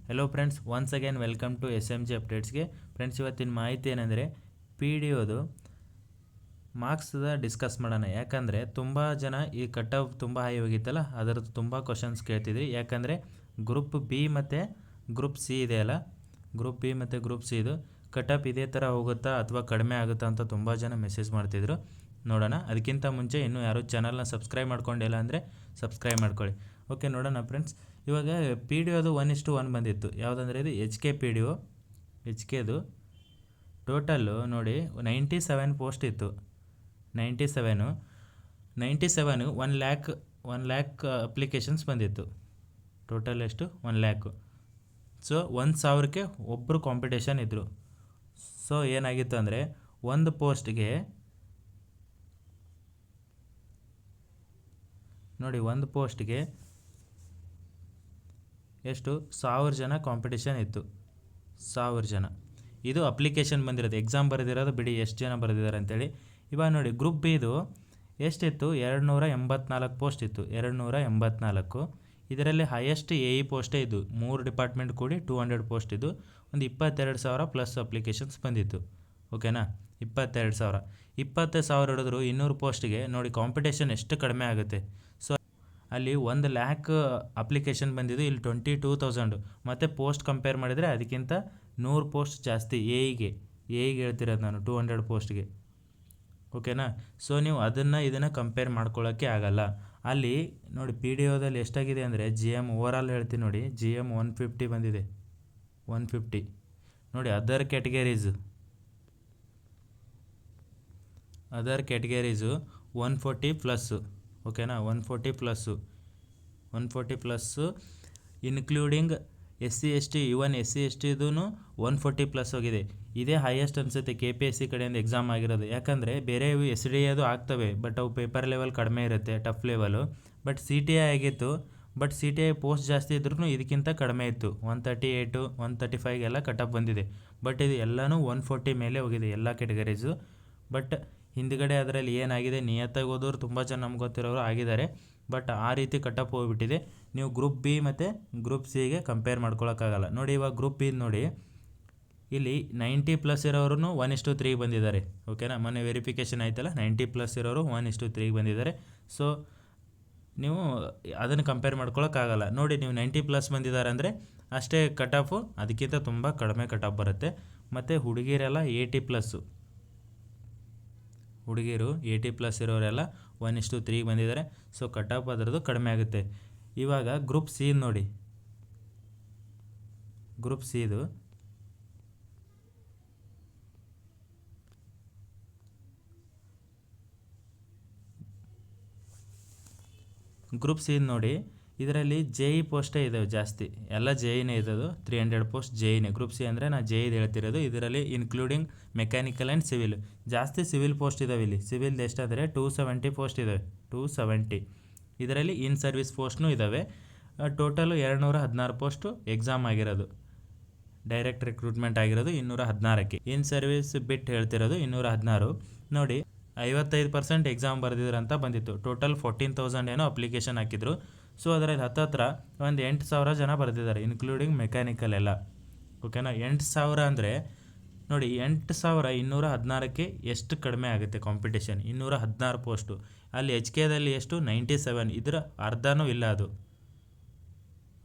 Hello friends, once again welcome to SMG ಅಪ್ಡೇಟ್ಸ್ಗೆ. Friends, ಇವತ್ತಿನ ಮಾಹಿತಿ ಏನಂದರೆ ಪಿ ಡಿ ಒದು ಮಾರ್ಕ್ಸ್ದ ಡಿಸ್ಕಸ್ ಮಾಡೋಣ. ಯಾಕಂದರೆ ತುಂಬ ಜನ ಈ ಕಟ್ ಆಫ್ ತುಂಬ ಹೈ ಹೋಗಿತ್ತಲ್ಲ, ಅದರದ್ದು ತುಂಬ ಕ್ವಶನ್ಸ್ ಕೇಳ್ತಿದ್ರಿ. ಯಾಕಂದರೆ ಗ್ರೂಪ್ ಬಿ ಮತ್ತು ಗ್ರೂಪ್ ಸಿ ಇದೆಯಲ್ಲ, ಗ್ರೂಪ್ ಬಿ ಮತ್ತು ಗ್ರೂಪ್ ಸಿ ಇದು ಕಟ್ ಆಫ್ ಇದೇ ಥರ ಹೋಗುತ್ತಾ ಅಥವಾ ಕಡಿಮೆ ಆಗುತ್ತಾ ಅಂತ ತುಂಬ ಜನ ಮೆಸೇಜ್ ಮಾಡ್ತಿದ್ರು. ನೋಡೋಣ. ಅದಕ್ಕಿಂತ ಮುಂಚೆ ಇನ್ನೂ ಯಾರೂ ಚಾನಲ್ನ ಸಬ್ಸ್ಕ್ರೈಬ್ ಮಾಡ್ಕೊಂಡಿಲ್ಲ ಅಂದರೆ ಸಬ್ಸ್ಕ್ರೈಬ್ ಮಾಡ್ಕೊಳ್ಳಿ. ಓಕೆ, ನೋಡೋಣ ಫ್ರೆಂಡ್ಸ್. ಇವಾಗ ಪಿ ಡಿ ಒದು 1:1 ಬಂದಿತ್ತು. ಯಾವುದಂದರೆ ಇದು ಎಚ್ ಕೆದು ಟೋಟಲ್ಲು ನೋಡಿ 97 ಪೋಸ್ಟ್ ಇತ್ತು. 97 1 ಲ್ಯಾಕ್ ಅಪ್ಲಿಕೇಶನ್ಸ್ ಬಂದಿತ್ತು. ಟೋಟಲ್ ಎಷ್ಟು? 1 ಲ್ಯಾಕು. ಸೊ 1,000ಕ್ಕೆ ಒಬ್ಬರು ಕಾಂಪಿಟೇಷನ್ ಇದ್ದರು. ಸೊ ಏನಾಗಿತ್ತು ಅಂದರೆ ಒಂದು ಪೋಸ್ಟ್ಗೆ ನೋಡಿ, ಒಂದು ಪೋಸ್ಟ್ಗೆ ಎಷ್ಟು? 1000 ಜನ ಕಾಂಪಿಟೇಷನ್ ಇತ್ತು. 1000 ಜನ. ಇದು ಅಪ್ಲಿಕೇಶನ್ ಬಂದಿರೋದು, ಎಕ್ಸಾಮ್ ಬರೆದಿರೋದು ಬಿಡಿ ಎಷ್ಟು ಜನ ಬರೆದಿದ್ದಾರೆ ಅಂತೇಳಿ. ಇವಾಗ ನೋಡಿ, ಗ್ರೂಪ್ ಬಿ ಇದು ಎಷ್ಟಿತ್ತು? 284 ಪೋಸ್ಟ್ ಇತ್ತು. 284. ಇದರಲ್ಲಿ ಹೈಯೆಸ್ಟ್ ಎ ಪೋಸ್ಟೇ ಇದ್ದು. 3 ಡಿಪಾರ್ಟ್ಮೆಂಟ್ ಕೂಡಿ 200 ಪೋಸ್ಟ್ ಇದ್ದು. ಒಂದು 22,000 ಪ್ಲಸ್ ಅಪ್ಲಿಕೇಶನ್ಸ್ ಬಂದಿತ್ತು. ಓಕೆನಾ? 22,000 ಹಿಡಿದ್ರು 200 ಪೋಸ್ಟಿಗೆ. ನೋಡಿ ಕಾಂಪಿಟೇಷನ್ ಎಷ್ಟು ಕಡಿಮೆ ಆಗುತ್ತೆ. ಸೊ ಅಲ್ಲಿ 1 ಲ್ಯಾಕ್ ಅಪ್ಲಿಕೇಶನ್ ಬಂದಿದ್ದು, ಇಲ್ಲಿ 22,000. ಮತ್ತು ಪೋಸ್ಟ್ ಕಂಪೇರ್ ಮಾಡಿದರೆ ಅದಕ್ಕಿಂತ 100 ಪೋಸ್ಟ್ ಜಾಸ್ತಿ ಎಗೆ ಹೇಳ್ತಿರೋದು ನಾನು, 200 ಪೋಸ್ಟ್ಗೆ. ಓಕೆನಾ? ಸೊ ನೀವು ಇದನ್ನು ಕಂಪೇರ್ ಮಾಡ್ಕೊಳ್ಳೋಕ್ಕೆ ಆಗಲ್ಲ. ಅಲ್ಲಿ ನೋಡಿ ಪಿ ಡಿ ಒದಲ್ಲಿ ಎಷ್ಟಾಗಿದೆ ಅಂದರೆ GM ಓವರಾಲ್ ಹೇಳ್ತೀನಿ ನೋಡಿ, GM 150 ಬಂದಿದೆ. 150 ನೋಡಿ. Other categories 140 plus. ಓಕೆನಾ? 140 ಪ್ಲಸ್ಸು ಇನ್ಕ್ಲೂಡಿಂಗ್ SC/ST. ಇವನ್ SC/STದೂ 140 ಪ್ಲಸ್ ಹೋಗಿದೆ. ಇದೇ ಹೈಯೆಸ್ಟ್ ಅನಿಸುತ್ತೆ KPSC ಕಡೆಯಿಂದ ಎಕ್ಸಾಮ್ ಆಗಿರೋದು. ಯಾಕಂದರೆ ಬೇರೆ SDA ಅದು ಆಗ್ತವೆ, ಬಟ್ ಅವು ಪೇಪರ್ ಲೆವೆಲ್ ಕಡಿಮೆ ಇರುತ್ತೆ, ಟಫ್ ಲೆವೆಲು. ಬಟ್ CTI ಆಗಿತ್ತು. ಬಟ್ CTI ಪೋಸ್ಟ್ ಜಾಸ್ತಿ ಇದ್ರೂ ಇದಕ್ಕಿಂತ ಕಡಿಮೆ ಇತ್ತು. 138 135 ಕಟ್ ಆಫ್ ಬಂದಿದೆ. ಬಟ್ ಇದು ಎಲ್ಲನೂ 140 ಮೇಲೆ ಹೋಗಿದೆ, ಎಲ್ಲ ಕ್ಯಾಟಗರೀಸು. ಬಟ್ ಹಿಂದ್ಗಡೆ ಅದರಲ್ಲಿ ಏನಾಗಿದೆ, ನಿಯತ್ತಾಗಿ ಹೋದವರು ತುಂಬ ಜನ ನಮ್ಗೆ ಗೊತ್ತಿರೋರು ಆಗಿದ್ದಾರೆ. ಬಟ್ ಆ ರೀತಿ ಕಟ್ ಆಫ್ ಹೋಗ್ಬಿಟ್ಟಿದೆ. ನೀವು ಗ್ರೂಪ್ ಬಿ ಮತ್ತು ಗ್ರೂಪ್ ಸಿಗೆ ಕಂಪೇರ್ ಮಾಡ್ಕೊಳಕ್ಕಾಗಲ್ಲ. ನೋಡಿ, ಇವಾಗ ಗ್ರೂಪ್ ಬಿ ನೋಡಿ, ಇಲ್ಲಿ 90 ಪ್ಲಸ್ ಇರೋರು 1:3 ಬಂದಿದ್ದಾರೆ. ಓಕೆನಾ? ಮೊನ್ನೆ ವೆರಿಫಿಕೇಷನ್ ಆಯ್ತಲ್ಲ, 90 ಪ್ಲಸ್ ಇರೋರು 1:3 ಬಂದಿದ್ದಾರೆ. ಸೊ ನೀವು ಅದನ್ನು ಕಂಪೇರ್ ಮಾಡ್ಕೊಳಕ್ಕಾಗಲ್ಲ. ನೋಡಿ, ನೀವು 90 ಪ್ಲಸ್ ಬಂದಿದ್ದಾರೆ ಅಂದರೆ ಅಷ್ಟೇ ಕಟ್ ಆಫು, ಅದಕ್ಕಿಂತ ತುಂಬ ಕಡಿಮೆ ಕಟ್ ಆಫ್ ಬರುತ್ತೆ. ಮತ್ತು ಹುಡುಗಿರೆಲ್ಲ 80 ಪ್ಲಸ್ಸು, ಹುಡುಗಿರು 80 ಪ್ಲಸ್ ಇರೋರೆಲ್ಲ 1:3 ಬಂದಿದ್ದಾರೆ. ಸೊ ಕಟ್ ಆಫ್ ಅದರದ್ದು ಕಡಿಮೆ ಆಗುತ್ತೆ. ಇವಾಗ ಗ್ರೂಪ್ ಸಿ ನೋಡಿ, ಗ್ರೂಪ್ ಸಿದು ನೋಡಿ, ಇದರಲ್ಲಿ JE ಪೋಸ್ಟೇ ಇದ್ದಾವೆ ಜಾಸ್ತಿ. ಎಲ್ಲ JEನೇ ಇರೋದು. 300 ಪೋಸ್ಟ್ JEನೇ. ಗ್ರೂಪ್ ಸಿ ಅಂದರೆ ನಾನು JE ಹೇಳ್ತಿರೋದು. ಇದರಲ್ಲಿ ಇನ್ಕ್ಲೂಡಿಂಗ್ ಮೆಕ್ಯಾನಿಕಲ್ ಆ್ಯಂಡ್ ಸಿವಿಲ್. ಜಾಸ್ತಿ ಸಿವಿಲ್ ಪೋಸ್ಟ್ ಇದ್ದಾವೆ. ಇಲ್ಲಿ ಸಿವಿಲ್ದು ಎಷ್ಟಾದರೆ 270 ಪೋಸ್ಟ್ ಇದ್ದಾವೆ. 270. ಇದರಲ್ಲಿ ಇನ್ ಸರ್ವಿಸ್ ಪೋಸ್ಟ್ನೂ ಇದ್ದಾವೆ. ಟೋಟಲು 216 ಪೋಸ್ಟು ಎಕ್ಸಾಮ್ ಆಗಿರೋದು. ಡೈರೆಕ್ಟ್ ರಿಕ್ರೂಟ್ಮೆಂಟ್ ಆಗಿರೋದು 216ಕ್ಕೆ. ಇನ್ ಸರ್ವಿಸ್ ಬಿಟ್ಟು ಹೇಳ್ತಿರೋದು 216. ನೋಡಿ, 55% ಎಕ್ಸಾಮ್ ಬರೆದಿದ್ರು ಅಂತ ಬಂದಿತ್ತು. ಟೋಟಲ್ 14,000 ಏನೋ ಅಪ್ಲಿಕೇಶನ್ ಹಾಕಿದ್ರು. ಸೊ ಅದರಲ್ಲಿ ಹತ್ತಿರ ಒಂದು 8,000 ಜನ ಬರೆದಿದ್ದಾರೆ, ಇನ್ಕ್ಲೂಡಿಂಗ್ ಮೆಕ್ಯಾನಿಕಲ್ ಎಲ್ಲ. ಓಕೆನಾ? 8,000 ಅಂದರೆ ನೋಡಿ, 8,216ಕ್ಕೆ ಎಷ್ಟು ಕಡಿಮೆ ಆಗುತ್ತೆ ಕಾಂಪಿಟೇಷನ್. 216 ಪೋಸ್ಟು. ಅಲ್ಲಿ HKದಲ್ಲಿ ಎಷ್ಟು? 97. ಇದರ ಅರ್ಧನೂ ಇಲ್ಲ ಅದು.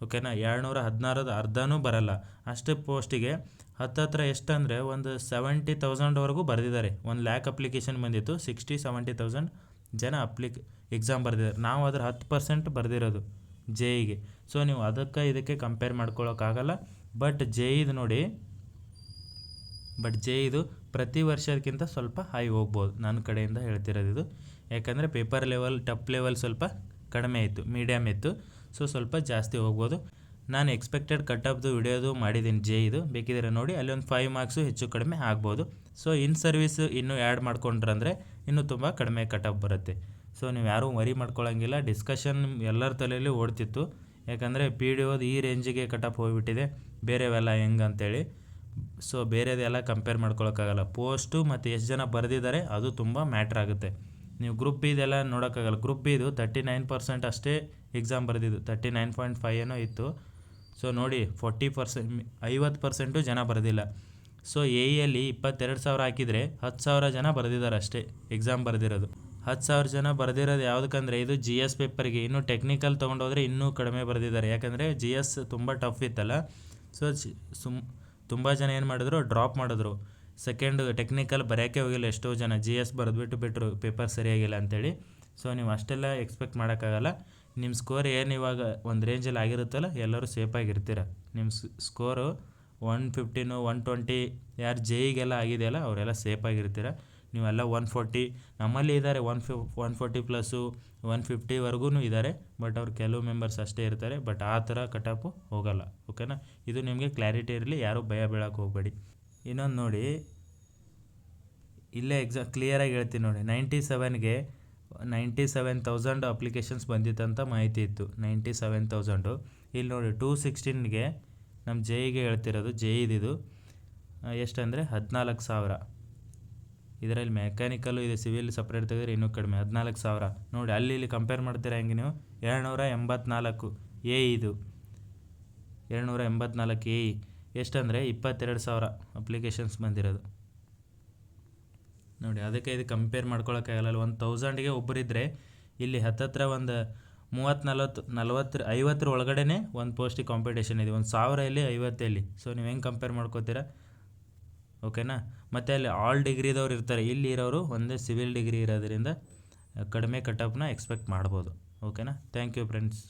ಓಕೆನಾ? 216 ಅರ್ಧನೂ ಬರಲ್ಲ. ಅಷ್ಟು ಪೋಸ್ಟಿಗೆ ಹತ್ತಿರ ಎಷ್ಟು ಅಂದರೆ ಒಂದು 70,000ವರೆಗೂ ಬರೆದಿದ್ದಾರೆ. 1 ಲ್ಯಾಕ್ ಅಪ್ಲಿಕೇಶನ್ ಬಂದಿತ್ತು. 60-70,000 ಜನ ಎಕ್ಸಾಮ್ ಬರೆದಿದ್ದಾರೆ. ನಾವು ಅದರ 10% ಬರೆದಿರೋದು JEಗೆ. ಸೊ ನೀವು ಇದಕ್ಕೆ ಕಂಪೇರ್ ಮಾಡ್ಕೊಳ್ಳೋಕ್ಕಾಗಲ್ಲ. ಬಟ್ JEದು ನೋಡಿ, JEದು ಪ್ರತಿ ವರ್ಷಕ್ಕಿಂತ ಸ್ವಲ್ಪ ಹೈ ಹೋಗ್ಬೋದು, ನನ್ನ ಕಡೆಯಿಂದ ಹೇಳ್ತಿರೋದು ಇದು. ಯಾಕಂದರೆ ಪೇಪರ್ ಲೆವೆಲ್, ಟಫ್ ಲೆವೆಲ್ ಸ್ವಲ್ಪ ಕಡಿಮೆ ಇತ್ತು, ಮೀಡಿಯಮ್ ಇತ್ತು. ಸೊ ಸ್ವಲ್ಪ ಜಾಸ್ತಿ ಹೋಗ್ಬೋದು. ನಾನು ಎಕ್ಸ್ಪೆಕ್ಟೆಡ್ ಕಟ್ ಆಫ್ದು ವಿಡಿಯೋದು ಮಾಡಿದ್ದೀನಿ JEದು, ಬೇಕಿದ್ರೆ ನೋಡಿ. ಅಲ್ಲಿ ಒಂದು 5 ಮಾರ್ಕ್ಸು ಹೆಚ್ಚು ಕಡಿಮೆ ಆಗ್ಬೋದು. ಸೊ ಇನ್ ಸರ್ವಿಸ್ ಇನ್ನೂ ಆ್ಯಡ್ ಮಾಡ್ಕೊಂಡ್ರಂದರೆ ಇನ್ನೂ ತುಂಬ ಕಡಿಮೆ ಕಟ್ ಆಫ್ ಬರುತ್ತೆ. ಸೊ ನೀವು ಯಾರೂ ವರಿ ಮಾಡ್ಕೊಳ್ಳೋಂಗಿಲ್ಲ. ಡಿಸ್ಕಷನ್ ಎಲ್ಲರ ತಲೆಯಲ್ಲಿ ಓಡ್ತಿತ್ತು. ಯಾಕಂದರೆ ಪಿ ಡಿ ಒದು ಈ ರೇಂಜಿಗೆ ಕಟ್ ಆಫ್ ಹೋಗಿಬಿಟ್ಟಿದೆ, ಬೇರೆವೆಲ್ಲ ಹೆಂಗೆ ಅಂತೇಳಿ. ಸೊ ಬೇರೆದೆಲ್ಲ ಕಂಪೇರ್ ಮಾಡ್ಕೊಳ್ಳೋಕ್ಕಾಗಲ್ಲ. ಪೋಸ್ಟು ಮತ್ತು ಎಷ್ಟು ಜನ ಬರೆದಿದ್ದಾರೆ ಅದು ತುಂಬ ಮ್ಯಾಟ್ರ್ ಆಗುತ್ತೆ. ನೀವು ಗ್ರೂಪ್ ಬಿದೆಲ್ಲ ನೋಡೋಕ್ಕಾಗಲ್ಲ. ಗ್ರೂಪ್ ಬಿದು 39% ಅಷ್ಟೇ ಎಕ್ಸಾಮ್ ಬರೆದಿದ್ದು. 39.5 ಏನೋ ಇತ್ತು. ಸೊ ನೋಡಿ 50% ಜನ ಬರೆದಿಲ್ಲ. ಸೊ ಎ ಇಯಲ್ಲಿ 22,000 ಹಾಕಿದರೆ 10,000 ಜನ ಬರೆದಿದ್ದಾರೆ ಅಷ್ಟೇ ಎಕ್ಸಾಮ್ ಬರೆದಿರೋದು. 10,000 ಜನ ಬರೆದಿರೋದು ಯಾವುದಕ್ಕಂದರೆ ಇದು ಜಿ ಎಸ್ ಪೇಪರ್ಗೆ. ಇನ್ನು ಟೆಕ್ನಿಕಲ್ ತೊಗೊಂಡೋದ್ರೆ ಇನ್ನೂ ಕಡಿಮೆ ಬರೆದಿದ್ದಾರೆ, ಯಾಕಂದರೆ ಜಿ ಎಸ್ ತುಂಬ ಟಫ್ ಇತ್ತಲ್ಲ. ಸೊ ತುಂಬ ಜನ ಏನು ಮಾಡಿದ್ರು, ಡ್ರಾಪ್ ಮಾಡಿದ್ರು. ಸೆಕೆಂಡ್ ಟೆಕ್ನಿಕಲ್ ಬರೆಯೋಕ್ಕೆ ಹೋಗಿಲ್ಲ ಎಷ್ಟೋ ಜನ, ಜಿ ಎಸ್ ಬರೆದ್ಬಿಟ್ಟು ಬಿಟ್ಟರು ಪೇಪರ್ ಸರಿಯಾಗಿಲ್ಲ ಅಂತೇಳಿ. ಸೊ ನೀವು ಅಷ್ಟೆಲ್ಲ ಎಕ್ಸ್ಪೆಕ್ಟ್ ಮಾಡೋಕ್ಕಾಗಲ್ಲ. ನಿಮ್ಮ ಸ್ಕೋರ್ ಏನು ಇವಾಗ ಒಂದು ರೇಂಜಲ್ಲಿ ಆಗಿರುತ್ತಲ್ಲ, ಎಲ್ಲರೂ ಸೇಫಾಗಿರ್ತೀರ. ನಿಮ್ಮ ಸ್ಕೋರು 115 120 ಯಾರು ಜೆಇಗೆಲ್ಲ ಆಗಿದೆಯಲ್ಲ ಅವರೆಲ್ಲ ಸೇಫಾಗಿರ್ತೀರ. ನೀವೆಲ್ಲ 140 ನಮ್ಮಲ್ಲಿ ಇದ್ದಾರೆ, 140 ಪ್ಲಸ್ಸು 150ವರೆಗೂ ಇದ್ದಾರೆ. ಬಟ್ ಅವ್ರು ಕೆಲವು ಮೆಂಬರ್ಸ್ ಅಷ್ಟೇ ಇರ್ತಾರೆ. ಬಟ್ ಆ ಥರ ಕಟಾಪು ಹೋಗಲ್ಲ. ಓಕೆನಾ? ಇದು ನಿಮಗೆ ಕ್ಲಾರಿಟಿ ಇರಲಿ, ಯಾರೂ ಭಯ ಬೀಳಕ್ಕೆ ಹೋಗಬೇಡಿ. ಇನ್ನೊಂದು ನೋಡಿ, ಇಲ್ಲೇ ಕ್ಲಿಯರಾಗಿ ಹೇಳ್ತೀನಿ ನೋಡಿ. 97ಗೆ 97,000 ಅಪ್ಲಿಕೇಶನ್ಸ್ ಬಂದಿತ್ತಂತ ಮಾಹಿತಿ ಇತ್ತು. 97,000. ಇಲ್ಲಿ ನೋಡಿ 216ಗೆ ನಮ್ಮ ಜೆಇಗೆ ಹೇಳ್ತಿರೋದು. ಜೆಇದು ಎಷ್ಟಂದರೆ 14,000. ಇದರಲ್ಲಿ ಮೆಕ್ಯಾನಿಕಲ್ಲು ಇದೆ, ಸಿವಿಲ್ ಸಪ್ರೇಟ್ ತೆಗೆದ್ರೆ ಇನ್ನೂ ಕಡಿಮೆ, 14,000. ನೋಡಿ ಇಲ್ಲಿ ಕಂಪೇರ್ ಮಾಡ್ತೀರಾ ಹೆಂಗೆ ನೀವು? 784 ಎ ಇದು 784 ಎ ಎಷ್ಟಂದರೆ 22,000 ಅಪ್ಲಿಕೇಶನ್ಸ್ ಬಂದಿರೋದು. ನೋಡಿ ಅದಕ್ಕೆ ಇದು ಕಂಪೇರ್ ಮಾಡ್ಕೊಳ್ಳೋಕ್ಕಾಗಲ್ಲ. 1,000ಗೆ ಒಬ್ಬರಿದ್ದರೆ ಇಲ್ಲಿ ಹತ್ತತ್ರ ಒಂದು 30-40-50 ಒಳಗಡೆ ಒಂದು ಪೋಸ್ಟಿಗೆ ಕಾಂಪಿಟೇಷನ್ ಇದೆ. 1,000 ಇಲ್ಲಿ 50 ಇಲ್ಲಿ. ಸೊ ನೀವು ಹೆಂಗೆ ಕಂಪೇರ್ ಮಾಡ್ಕೋತೀರಾ? ಓಕೆನಾ? ಮತ್ತು ಅಲ್ಲಿ ಆಲ್ ಡಿಗ್ರಿದವ್ರು ಇರ್ತಾರೆ, ಇಲ್ಲಿ ಇರೋರು ಒಂದೇ ಸಿವಿಲ್ ಡಿಗ್ರಿ ಇರೋದ್ರಿಂದ ಕಡಿಮೆ ಕಟಪ್ನ ಎಕ್ಸ್ಪೆಕ್ಟ್ ಮಾಡ್ಬೋದು. ಓಕೆನಾ? Thank you friends.